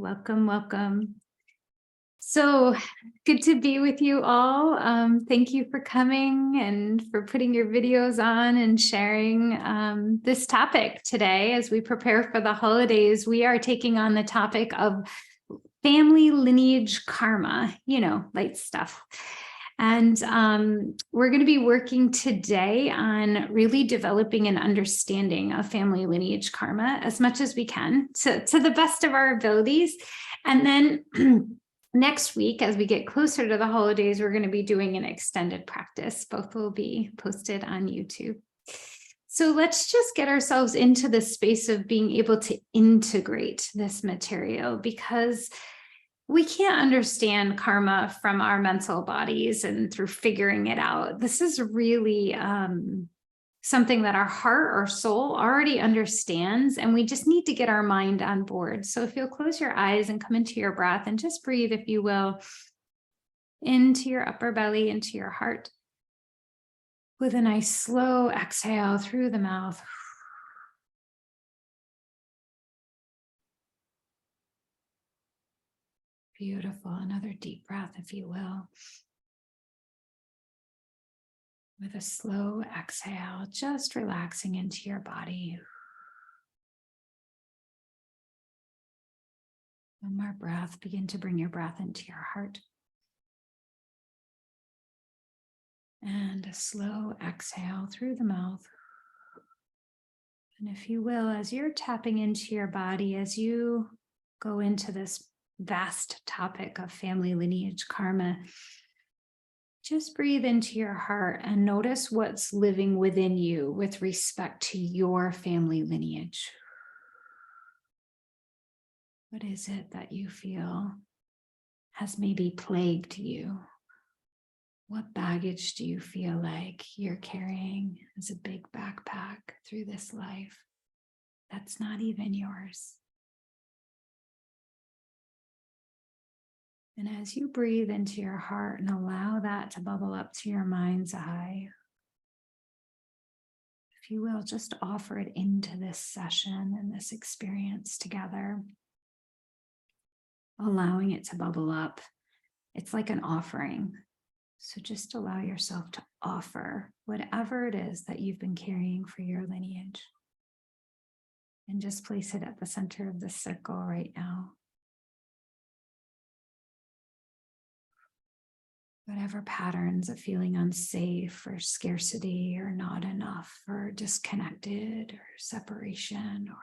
Welcome, welcome. So good to be with you all. Thank you for coming and for putting your videos on and sharing this topic today. As we prepare for the holidays, we are taking on the topic of family lineage karma, light stuff. And we're going to be working today on really developing an understanding of family lineage karma as much as we can, to the best of our abilities. And then next week, as we get closer to the holidays, we're going to be doing an extended practice. Both will be posted on YouTube. So let's just get ourselves into the space of being able to integrate this material, because we can't understand karma from our mental bodies and through figuring it out. This is really something that our heart or soul already understands, and we just need to get our mind on board. So if you'll close your eyes and come into your breath and just breathe, if you will, into your upper belly, into your heart, with a nice slow exhale through the mouth. Beautiful. Another deep breath, if you will. With a slow exhale, just relaxing into your body. One more breath. Begin to bring your breath into your heart. And a slow exhale through the mouth. And if you will, as you're tapping into your body, as you go into this vast topic of family lineage karma, just breathe into your heart and notice what's living within you with respect to your family lineage. What is it that you feel has maybe plagued you? What baggage do you feel like you're carrying as a big backpack through this life that's not even yours? And as you breathe into your heart and allow that to bubble up to your mind's eye, if you will, just offer it into this session and this experience together, allowing it to bubble up. It's like an offering. So just allow yourself to offer whatever it is that you've been carrying for your lineage. And just place it at the center of the circle right now. Whatever patterns of feeling unsafe or scarcity or not enough or disconnected or separation or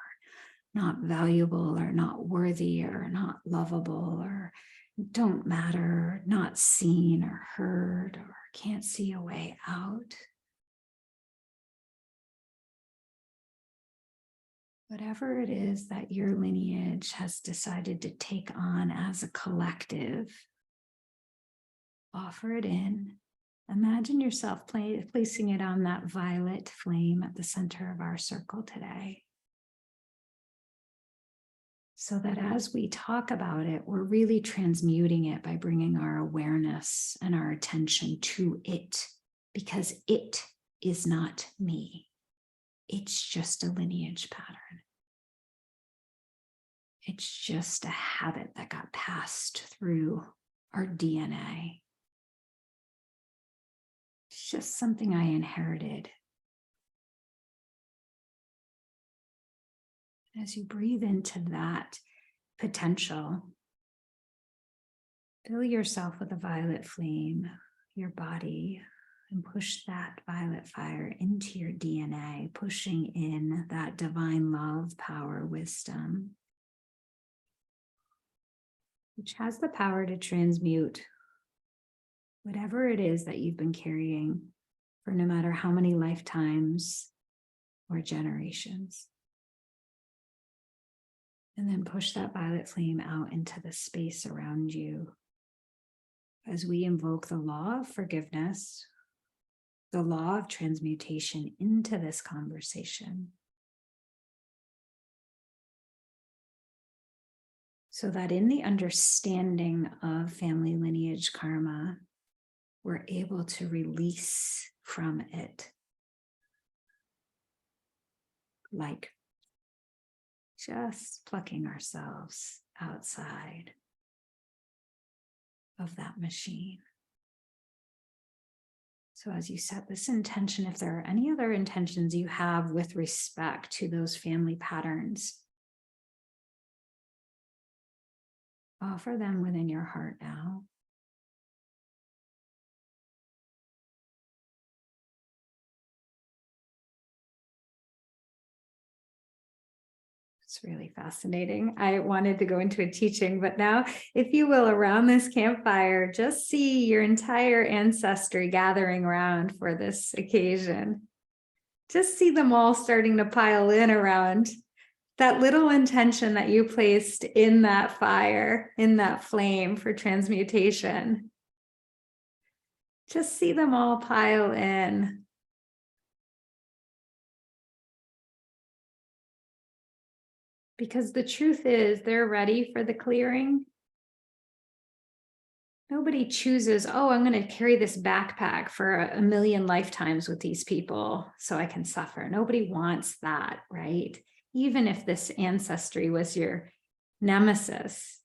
not valuable or not worthy or not lovable or don't matter, or not seen or heard or can't see a way out. Whatever it is that your lineage has decided to take on as a collective, offer it in. Imagine yourself placing it on that violet flame at the center of our circle today. So that as we talk about it, we're really transmuting it by bringing our awareness and our attention to it, because it is not me. It's just a lineage pattern. It's just a habit that got passed through our DNA. It's just something I inherited. As you breathe into that potential, fill yourself with a violet flame, your body, and push that violet fire into your DNA, pushing in that divine love, power, wisdom, which has the power to transmute whatever it is that you've been carrying for no matter how many lifetimes or generations. And then push that violet flame out into the space around you as we invoke the law of forgiveness, the law of transmutation into this conversation, so that in the understanding of family lineage karma, we're able to release from it, like just plucking ourselves outside of that machine. So as you set this intention, if there are any other intentions you have with respect to those family patterns, offer them within your heart now. It's really fascinating. I wanted to go into a teaching, but now, if you will, around this campfire, just see your entire ancestry gathering around for this occasion. Just see them all starting to pile in around that little intention that you placed in that fire, in that flame for transmutation. Just see them all pile in. Because the truth is, they're ready for the clearing. Nobody chooses, oh, I'm going to carry this backpack for a million lifetimes with these people so I can suffer. Nobody wants that, right? Even if this ancestry was your nemesis.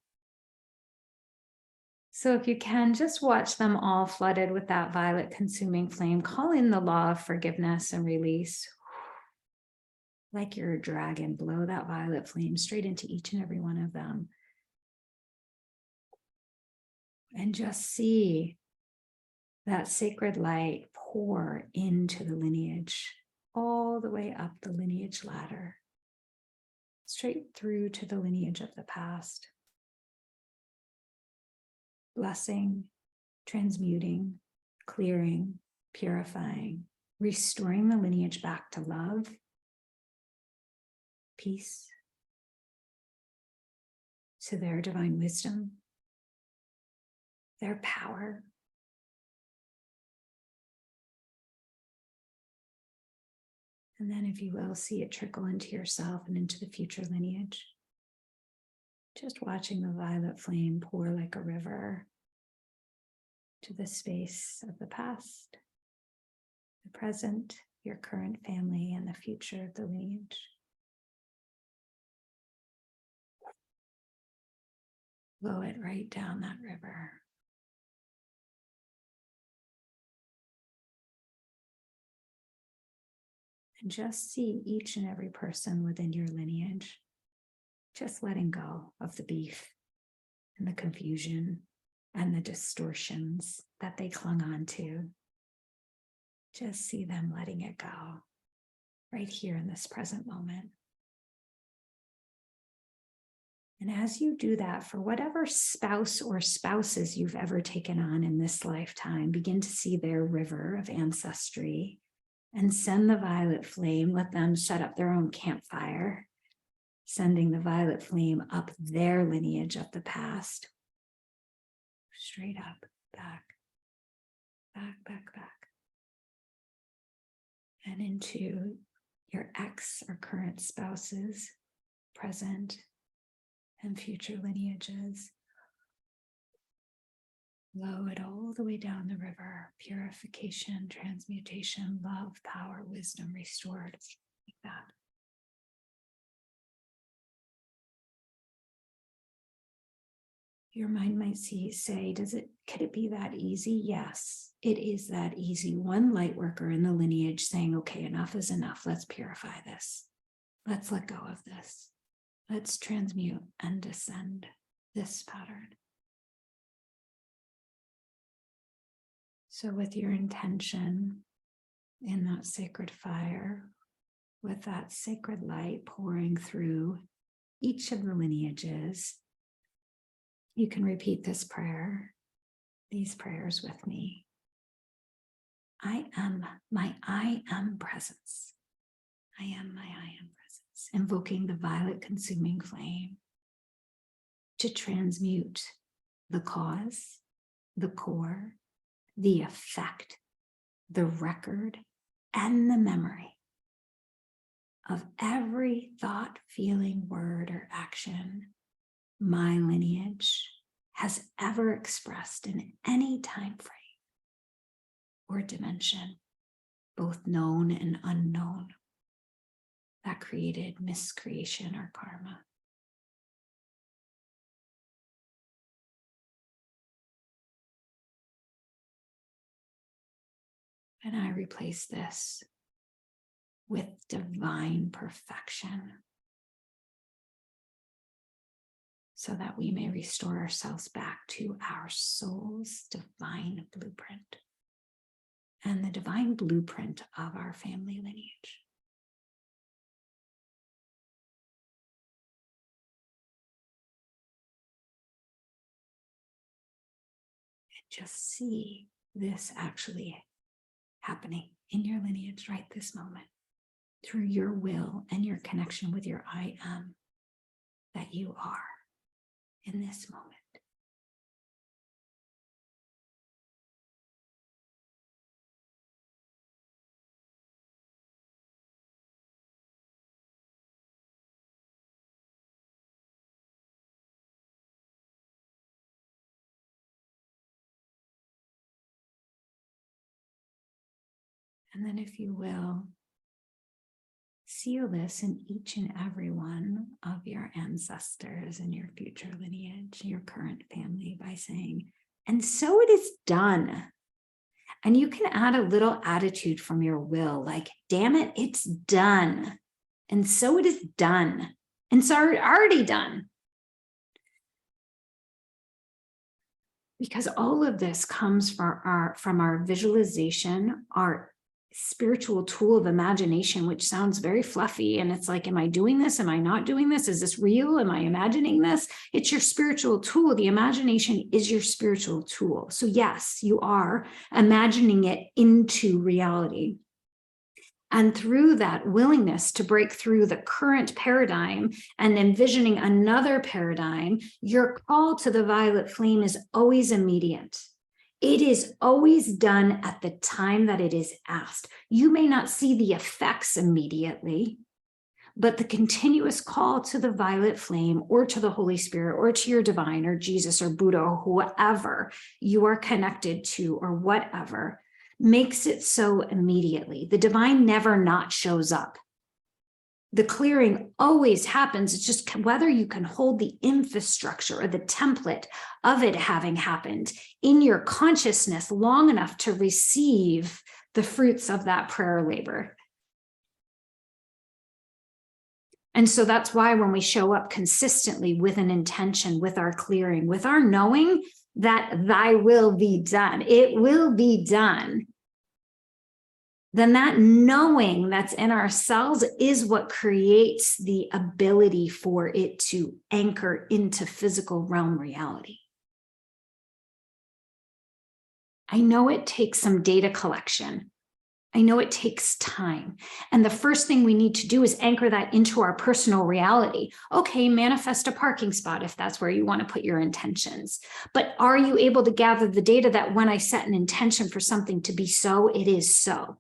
So if you can, just watch them all flooded with that violet consuming flame. Call in the law of forgiveness and release. Like you're a dragon, blow that violet flame straight into each and every one of them. And just see that sacred light pour into the lineage, all the way up the lineage ladder, straight through to the lineage of the past. Blessing, transmuting, clearing, purifying, restoring the lineage back to love, peace, to their divine wisdom, their power. And then, if you will, see it trickle into yourself and into the future lineage. Just watching the violet flame pour like a river to the space of the past, the present, your current family, and the future of the lineage. Blow it right down that river. And just see each and every person within your lineage, just letting go of the beef and the confusion and the distortions that they clung on to. Just see them letting it go right here in this present moment. And as you do that, for whatever spouse or spouses you've ever taken on in this lifetime, begin to see their river of ancestry and send the violet flame. Let them set up their own campfire, sending the violet flame up their lineage of the past. Straight up, back, back, back, back. And into your ex or current spouses, present and future lineages. Blow it all the way down the river. Purification, transmutation, love, power, wisdom restored. Like that. Your mind might say, could it be that easy? Yes, it is that easy. One light worker in the lineage saying, okay, enough is enough. Let's purify this. Let's let go of this. Let's transmute and descend this pattern. So with your intention in that sacred fire, with that sacred light pouring through each of the lineages, you can repeat this prayer, these prayers with me. I am my I am presence. I am my I am presence. Invoking the violet consuming flame to transmute the cause, the core, the effect, the record, and the memory of every thought, feeling, word, or action my lineage has ever expressed in any time frame or dimension, both known and unknown, that created miscreation or karma. And I replace this with divine perfection, so that we may restore ourselves back to our soul's divine blueprint and the divine blueprint of our family lineage. And just see this actually happening in your lineage right this moment, through your will and your connection with your I am that you are in this moment. And then, if you will, seal this in each and every one of your ancestors and your future lineage, your current family, by saying, and so it is done. And you can add a little attitude from your will, like, damn it, it's done. And so it is done. And so already done. Because all of this comes from our visualization, our spiritual tool of imagination, which sounds very fluffy. And it's like, am I doing this? Am I not doing this? Is this real? Am I imagining this? It's your spiritual tool. The imagination is your spiritual tool. So yes, you are imagining it into reality. And through that willingness to break through the current paradigm and envisioning another paradigm, your call to the violet flame is always immediate. It is always done at the time that it is asked. You may not see the effects immediately, but the continuous call to the violet flame, or to the Holy Spirit, or to your divine, or Jesus, or Buddha, or whoever you are connected to, or whatever, makes it so immediately. The divine never not shows up. The clearing always happens. It's just whether you can hold the infrastructure or the template of it having happened in your consciousness long enough to receive the fruits of that prayer labor. And so that's why when we show up consistently with an intention, with our clearing, with our knowing that thy will be done, it will be done, then that knowing that's in our cells is what creates the ability for it to anchor into physical realm reality. I know it takes some data collection. I know it takes time. And the first thing we need to do is anchor that into our personal reality. Okay, manifest a parking spot if that's where you want to put your intentions. But are you able to gather the data that when I set an intention for something to be so, it is so?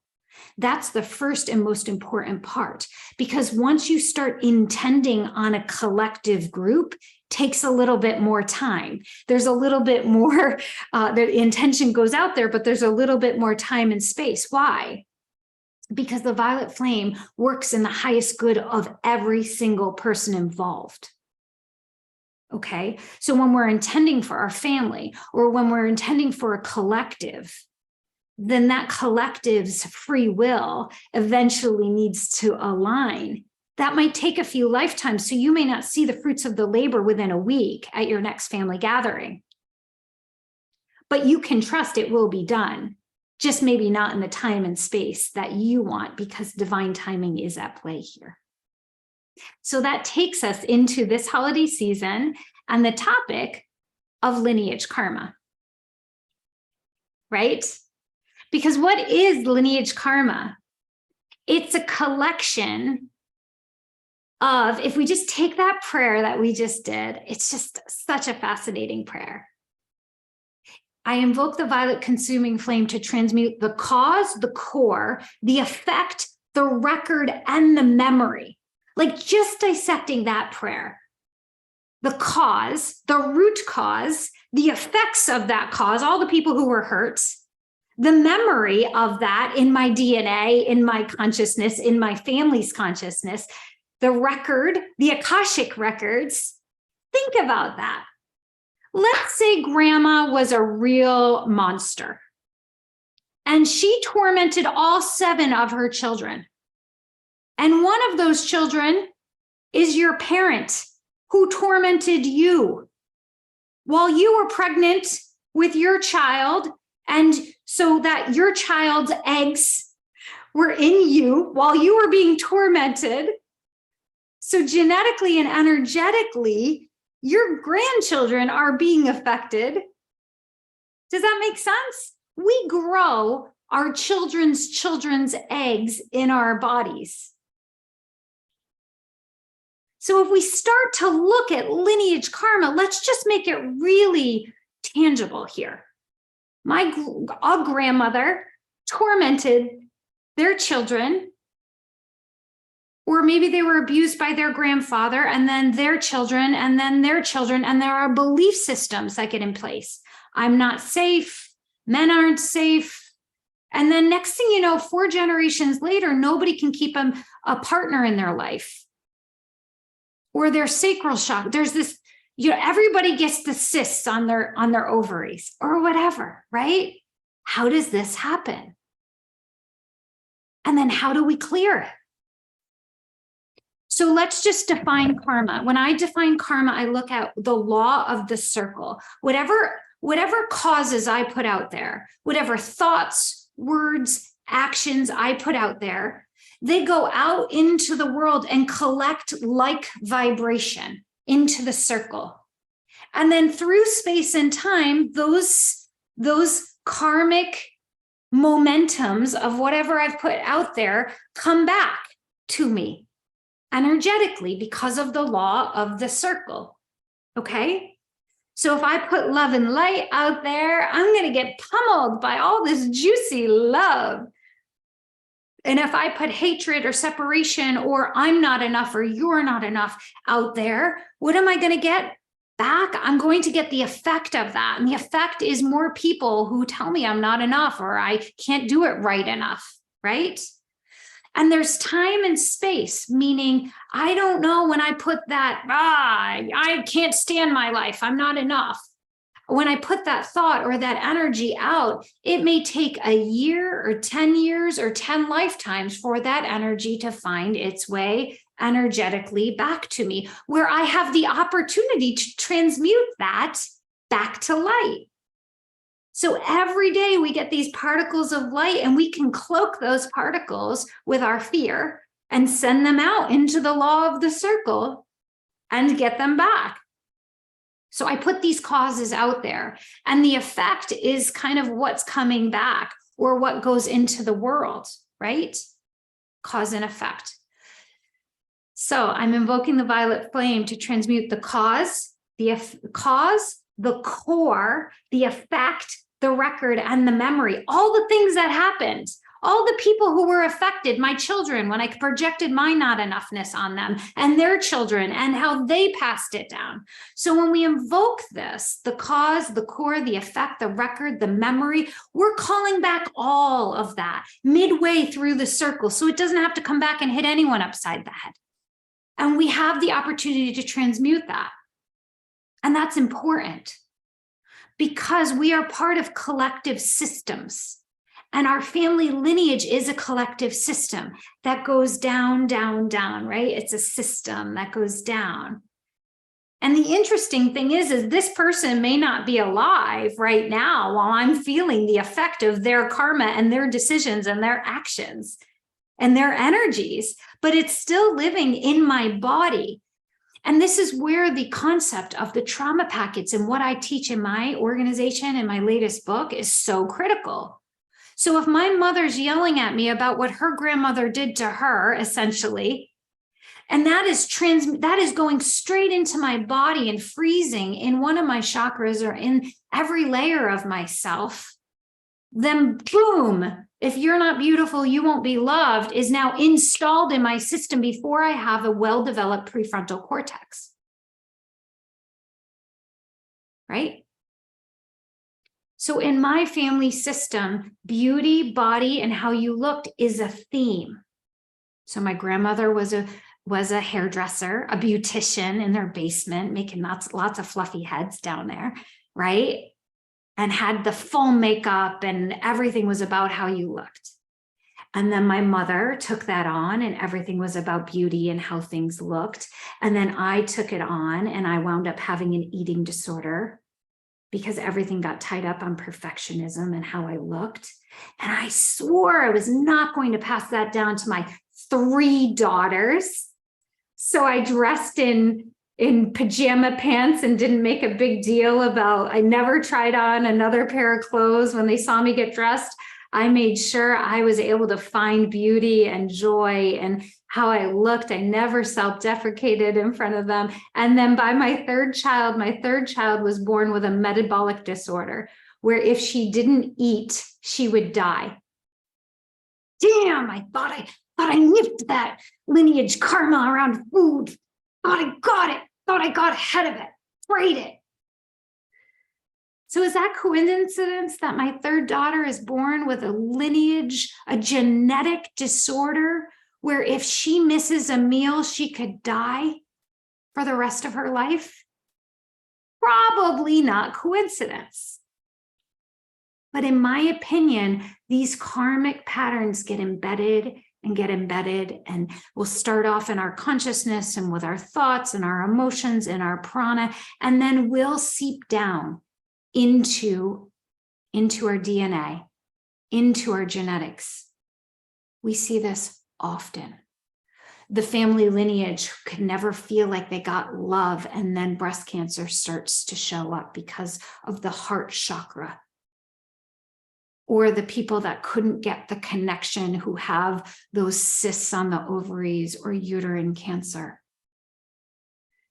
That's the first and most important part, because once you start intending on a collective group, takes a little bit more time. There's a little bit more, the intention goes out there, but there's a little bit more time and space. Why? Because the violet flame works in the highest good of every single person involved. Okay, so when we're intending for our family, or when we're intending for a collective, then that collective's free will eventually needs to align. That might take a few lifetimes, so you may not see the fruits of the labor within a week at your next family gathering. But you can trust it will be done, just maybe not in the time and space that you want, because divine timing is at play here. So that takes us into this holiday season and the topic of lineage karma, right? Because what is lineage karma? It's a collection of, if we just take that prayer that we just did, it's just such a fascinating prayer. I invoke the violet consuming flame to transmute the cause, the core, the effect, the record, and the memory. Like just dissecting that prayer. The cause, the root cause, the effects of that cause, all the people who were hurt, the memory of that in my DNA, in my consciousness, in my family's consciousness, the record, the Akashic records. Think about that. Let's say grandma was a real monster and she tormented all 7 of her children. And one of those children is your parent who tormented you while you were pregnant with your child, and so that your child's eggs were in you while you were being tormented. So genetically and energetically, your grandchildren are being affected. Does that make sense? We grow our children's eggs in our bodies. So if we start to look at lineage karma, let's just make it really tangible here. A grandmother tormented their children, or maybe they were abused by their grandfather, and then their children, and then their children, and there are belief systems that get in place. I'm not safe, men aren't safe. And then next thing you know, 4 generations later, nobody can keep a partner in their life. Or their sacral chakra. There's this, everybody gets the cysts on their ovaries or whatever, right? How does this happen? And then how do we clear it? So let's just define karma. When I define karma, I look at the law of the circle. Whatever causes I put out there, whatever thoughts, words, actions I put out there, they go out into the world and collect like vibration into the circle. And then through space and time, those karmic momentums of whatever I've put out there come back to me energetically because of the law of the circle. Okay? So if I put love and light out there, I'm going to get pummeled by all this juicy love. And if I put hatred or separation or I'm not enough or you're not enough out there, what am I going to get back? I'm going to get the effect of that. And the effect is more people who tell me I'm not enough or I can't do it right enough, right? And there's time and space, meaning I don't know when I put that, I can't stand my life, I'm not enough. When I put that thought or that energy out, it may take a year or 10 years or 10 lifetimes for that energy to find its way energetically back to me, where I have the opportunity to transmute that back to light. So every day we get these particles of light and we can cloak those particles with our fear and send them out into the law of the circle and get them back. So I put these causes out there, and the effect is kind of what's coming back or what goes into the world, right? Cause and effect. So I'm invoking the violet flame to transmute the cause, the core, the effect, the record, and the memory, all the things that happened, all the people who were affected, my children, when I projected my not enoughness on them, and their children, and how they passed it down. So when we invoke this, the cause, the core, the effect, the record, the memory, we're calling back all of that midway through the circle, so it doesn't have to come back and hit anyone upside the head. And we have the opportunity to transmute that. And that's important because we are part of collective systems. And our family lineage is a collective system that goes down, down, down, right? It's a system that goes down. And the interesting thing is this person may not be alive right now while I'm feeling the effect of their karma and their decisions and their actions and their energies, but it's still living in my body. And this is where the concept of the trauma packets and what I teach in my organization in my latest book is so critical. So if my mother's yelling at me about what her grandmother did to her, essentially, and that is going straight into my body and freezing in one of my chakras or in every layer of myself, then boom, if you're not beautiful, you won't be loved, is now installed in my system before I have a well-developed prefrontal cortex. Right? So in my family system, beauty, body, and how you looked is a theme. So my grandmother was a hairdresser, a beautician in their basement, making lots of fluffy heads down there, right? and had the full makeup and everything was about how you looked. And then my mother took that on and everything was about beauty and how things looked. And then I took it on and I wound up having an eating disorder because everything got tied up on perfectionism and how I looked. And I swore I was not going to pass that down to my 3 daughters. So I dressed in pajama pants and didn't make a big deal about, I never tried on another pair of clothes. When they saw me get dressed, I made sure I was able to find beauty and joy and how I looked. I never self-deprecated in front of them. And then by my third child was born with a metabolic disorder where if she didn't eat, she would die. Damn, I thought I nipped that lineage karma around food. Thought I got it. Thought I got ahead of it. Prayed it. So is that coincidence that my third daughter is born with a lineage, a genetic disorder where if she misses a meal, she could die for the rest of her life? Probably not coincidence. But in my opinion, these karmic patterns get embedded and we'll start off in our consciousness and with our thoughts and our emotions and our prana, and then we'll seep down into our DNA, into our genetics. We see this often. The family lineage could never feel like they got love, and then breast cancer starts to show up because of the heart chakra. Or the people that couldn't get the connection who have those cysts on the ovaries or uterine cancer.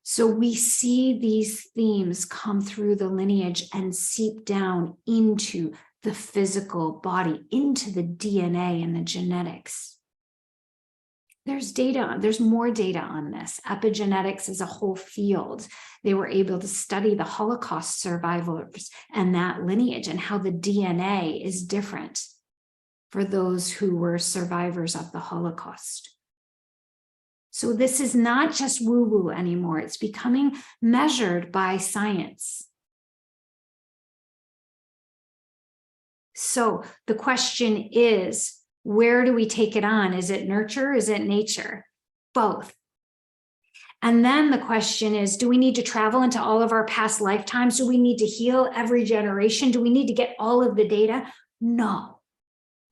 So we see these themes come through the lineage and seep down into the physical body, into the DNA and the genetics. There's more data on this. Epigenetics is a whole field. They were able to study the Holocaust survivors and that lineage and how the DNA is different for those who were survivors of the Holocaust. So this is not just woo-woo anymore. It's becoming measured by science. So the question is, where do we take it on? Is it nurture? Is it nature? Both. And then the question is, do we need to travel into all of our past lifetimes? Do we need to heal every generation? Do we need to get all of the data? No.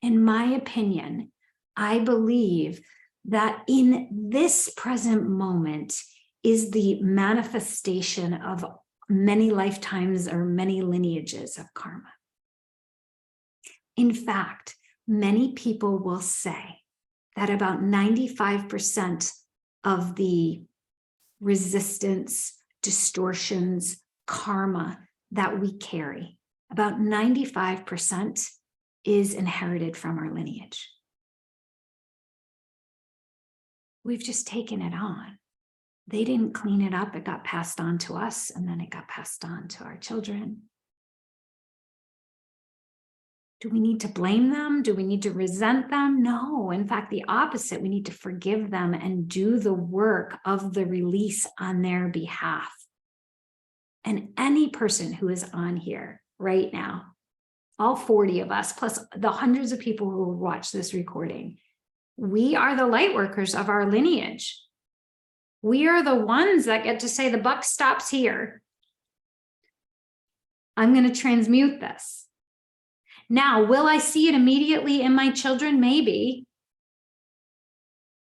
In my opinion, I believe that in this present moment is the manifestation of many lifetimes or many lineages of karma. In fact, many people will say that about 95% of the resistance, distortions, karma that we carry, about 95% is inherited from our lineage. We've just taken it on. They didn't clean it up. It got passed on to us, and then it got passed on to our children. Do we need to blame them? Do we need to resent them? No, in fact, the opposite. We need to forgive them and do the work of the release on their behalf. And any person who is on here right now, all 40 of us, plus the hundreds of people who will watch this recording, we are the light workers of our lineage. We are the ones that get to say the buck stops here. I'm going to transmute this. Now, will I see it immediately in my children? Maybe.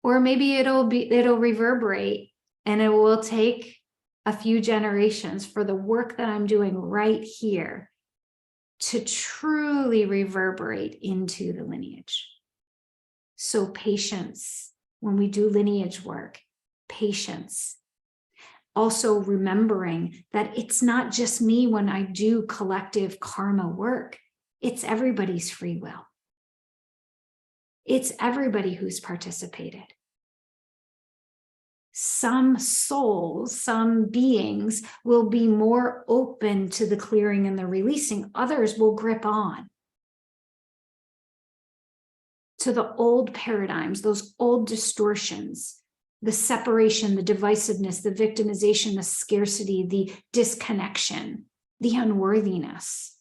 Or maybe it'll reverberate and it will take a few generations for the work that I'm doing right here to truly reverberate into the lineage. So patience, when we do lineage work, patience. Also remembering that it's not just me when I do collective karma work. It's everybody's free will. It's everybody who's participated. Some souls, some beings will be more open to the clearing and the releasing. Others will grip on to the old paradigms, those old distortions, the separation, the divisiveness, the victimization, the scarcity, the disconnection, the unworthiness.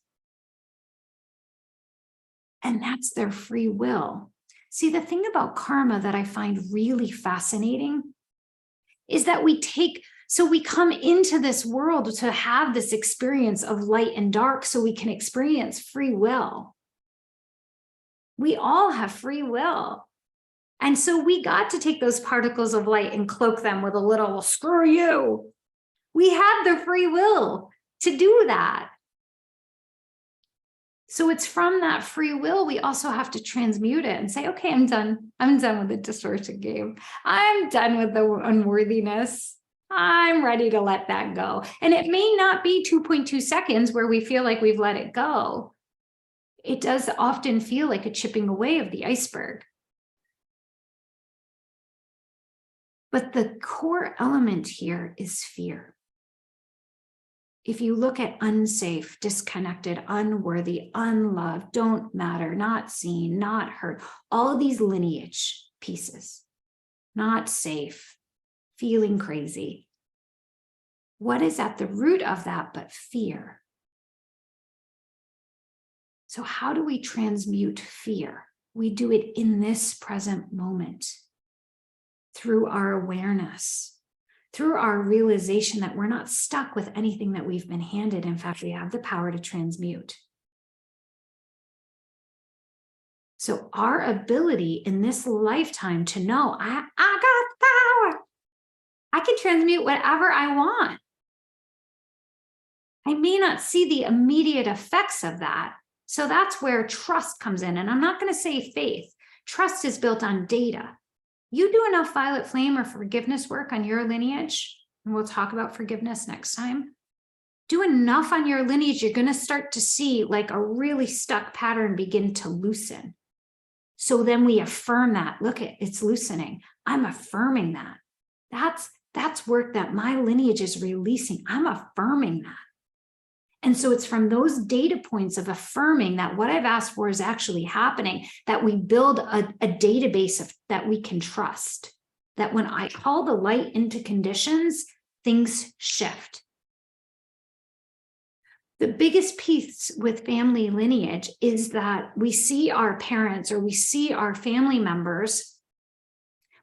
And that's their free will. See, the thing about karma that I find really fascinating is that we come into this world to have this experience of light and dark so we can experience free will. We all have free will. And so we got to take those particles of light and cloak them with a little, well, screw you. We have the free will to do that. So it's from that free will, we also have to transmute it and say, okay, I'm done. I'm done with the distortion game. I'm done with the unworthiness. I'm ready to let that go. And it may not be 2.2 seconds where we feel like we've let it go. It does often feel like a chipping away of the iceberg. But the core element here is fear. If you look at unsafe, disconnected, unworthy, unloved, don't matter, not seen, not heard, all of these lineage pieces, not safe, feeling crazy. What is at the root of that but fear? So how do we transmute fear? We do it in this present moment through our awareness, through our realization that we're not stuck with anything that we've been handed. In fact, we have the power to transmute. So our ability in this lifetime to know, I got power. I can transmute whatever I want. I may not see the immediate effects of that. So that's where trust comes in. And I'm not going to say faith. Trust is built on data. You do enough violet flame or forgiveness work on your lineage, and we'll talk about forgiveness next time. Do enough on your lineage, you're going to start to see like a really stuck pattern begin to loosen. So then we affirm that. Look, it's loosening. I'm affirming that. That's work that my lineage is releasing. I'm affirming that. And so it's from those data points of affirming that what I've asked for is actually happening, that we build a database that we can trust, that when I call the light into conditions, things shift. The biggest piece with family lineage is that we see our parents or we see our family members,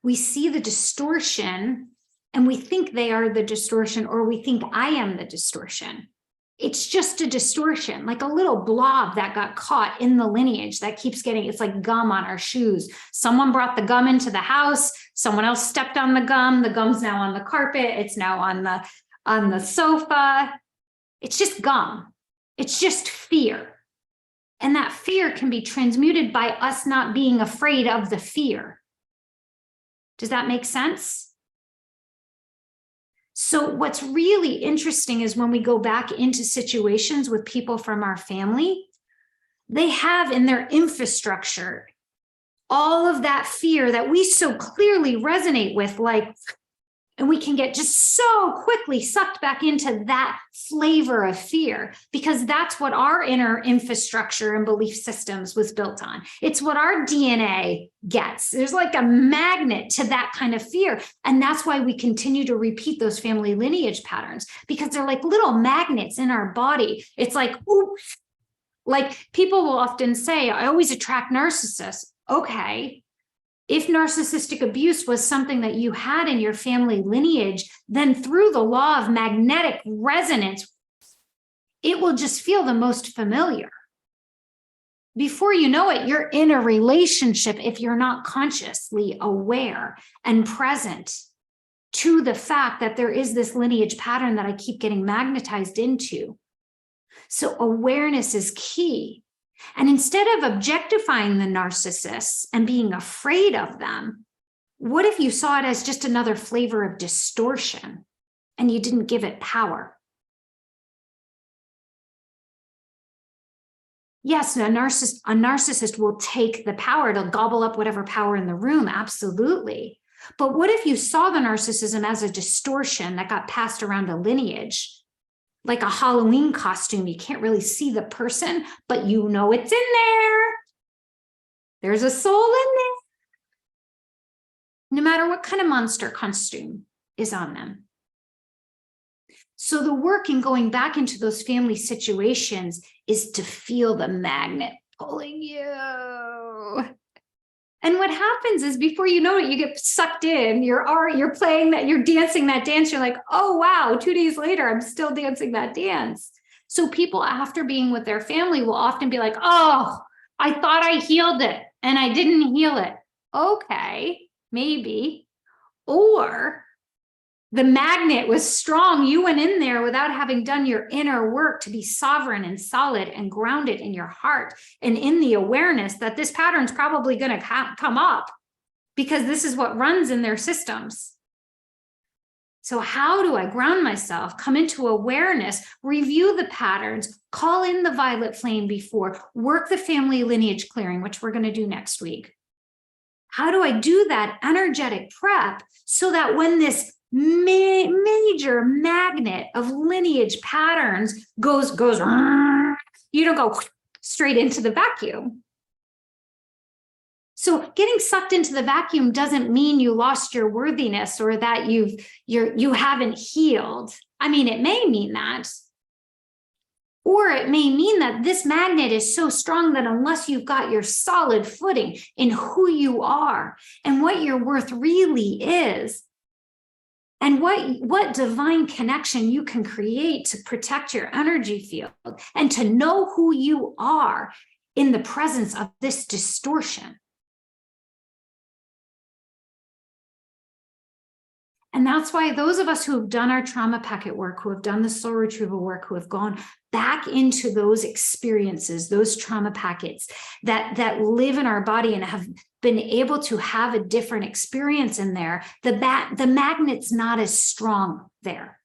we see the distortion and we think they are the distortion, or we think I am the distortion. It's just a distortion, like a little blob that got caught in the lineage that keeps getting, it's like gum on our shoes. Someone brought the gum into the house. Someone else stepped on the gum. The gum's now on the carpet. It's now on the sofa. It's just gum. It's just fear. And that fear can be transmuted by us not being afraid of the fear. Does that make sense? So what's really interesting is when we go back into situations with people from our family, they have in their infrastructure all of that fear that we so clearly resonate with, like, and we can get just so quickly sucked back into that flavor of fear because that's what our inner infrastructure and belief systems was built on. It's what our DNA gets. There's like a magnet to that kind of fear. And that's why we continue to repeat those family lineage patterns, because they're like little magnets in our body. It's like, oops. Like people will often say, I always attract narcissists. Okay. If narcissistic abuse was something that you had in your family lineage, then through the law of magnetic resonance, it will just feel the most familiar. Before you know it, you're in a relationship if you're not consciously aware and present to the fact that there is this lineage pattern that I keep getting magnetized into. So awareness is key. And instead of objectifying the narcissists and being afraid of them, what if you saw it as just another flavor of distortion and you didn't give it power? Yes, a narcissist will take the power to gobble up whatever power in the room, absolutely. But what if you saw the narcissism as a distortion that got passed around a lineage? Like a Halloween costume, you can't really see the person, but you know it's in there. There's a soul in there. No matter what kind of monster costume is on them. So the work in going back into those family situations is to feel the magnet pulling you. And what happens is before you know it, you get sucked in. You're playing that, you're dancing that dance. You're like, oh, wow, 2 days later, I'm still dancing that dance. So people after being with their family will often be like, oh, I thought I healed it and I didn't heal it. Okay, maybe. Or the magnet was strong. You went in there without having done your inner work to be sovereign and solid and grounded in your heart and in the awareness that this pattern's probably going to come up because this is what runs in their systems. So how do I ground myself, come into awareness, review the patterns, call in the violet flame before, work the family lineage clearing, which we're going to do next week. How do I do that energetic prep so that when this major magnet of lineage patterns goes, you don't go straight into the vacuum. So getting sucked into the vacuum doesn't mean you lost your worthiness or that you haven't healed. I mean, it may mean that. Or it may mean that this magnet is so strong that unless you've got your solid footing in who you are and what your worth really is, and what divine connection you can create to protect your energy field and to know who you are in the presence of this distortion. And that's why those of us who have done our trauma packet work, who have done the soul retrieval work, who have gone back into those experiences, those trauma packets that live in our body and have been able to have a different experience in there, the magnet's not as strong there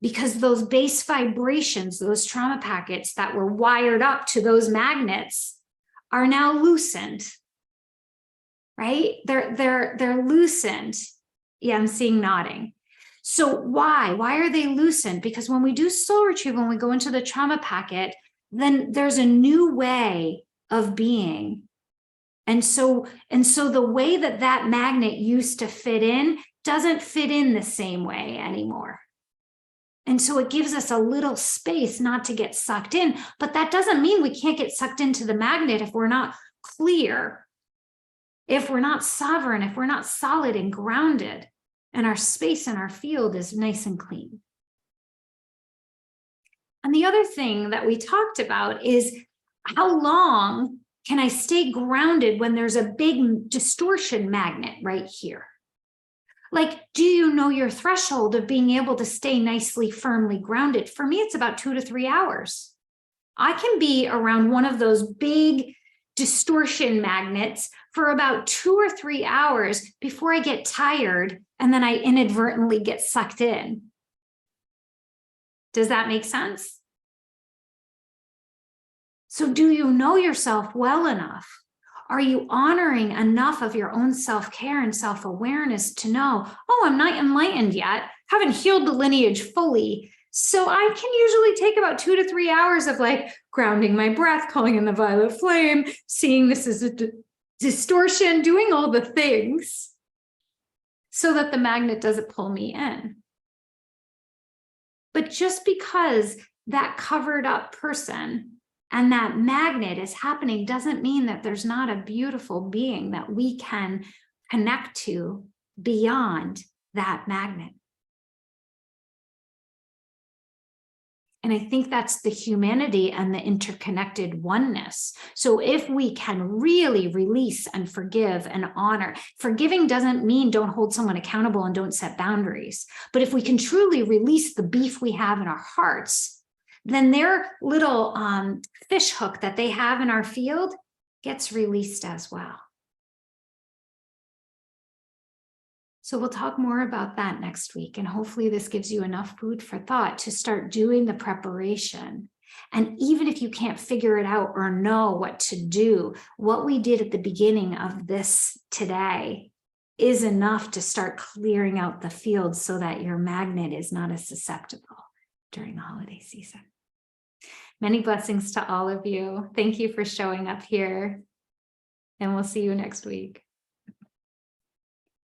because those base vibrations, those trauma packets that were wired up to those magnets are now loosened, right? They're loosened. Yeah, I'm seeing nodding. So why are they loosened? Because when we do soul retrieval, when we go into the trauma packet, then there's a new way of being. And so the way that magnet used to fit in doesn't fit in the same way anymore. And so it gives us a little space not to get sucked in, but that doesn't mean we can't get sucked into the magnet if we're not clear, if we're not sovereign, if we're not solid and grounded, and our space and our field is nice and clean. And the other thing that we talked about is how long can I stay grounded when there's a big distortion magnet right here? Like, do you know your threshold of being able to stay nicely, firmly grounded? For me, it's about 2 to 3 hours. I can be around one of those big distortion magnets for about 2 or 3 hours before I get tired and then I inadvertently get sucked in. Does that make sense? So do you know yourself well enough? Are you honoring enough of your own self-care and self-awareness to know, oh, I'm not enlightened yet, haven't healed the lineage fully, so I can usually take about 2 to 3 hours of like grounding my breath, calling in the violet flame, seeing this as a distortion, doing all the things so that the magnet doesn't pull me in. But just because that covered up person and that magnet is happening doesn't mean that there's not a beautiful being that we can connect to beyond that magnet. And I think that's the humanity and the interconnected oneness. So if we can really release and forgive and honor, forgiving doesn't mean don't hold someone accountable and don't set boundaries. But if we can truly release the beef we have in our hearts, then their little fish hook that they have in our field gets released as well. So we'll talk more about that next week. And hopefully this gives you enough food for thought to start doing the preparation. And even if you can't figure it out or know what to do, what we did at the beginning of this today is enough to start clearing out the field so that your magnet is not as susceptible during the holiday season. Many blessings to all of you. Thank you for showing up here. And we'll see you next week.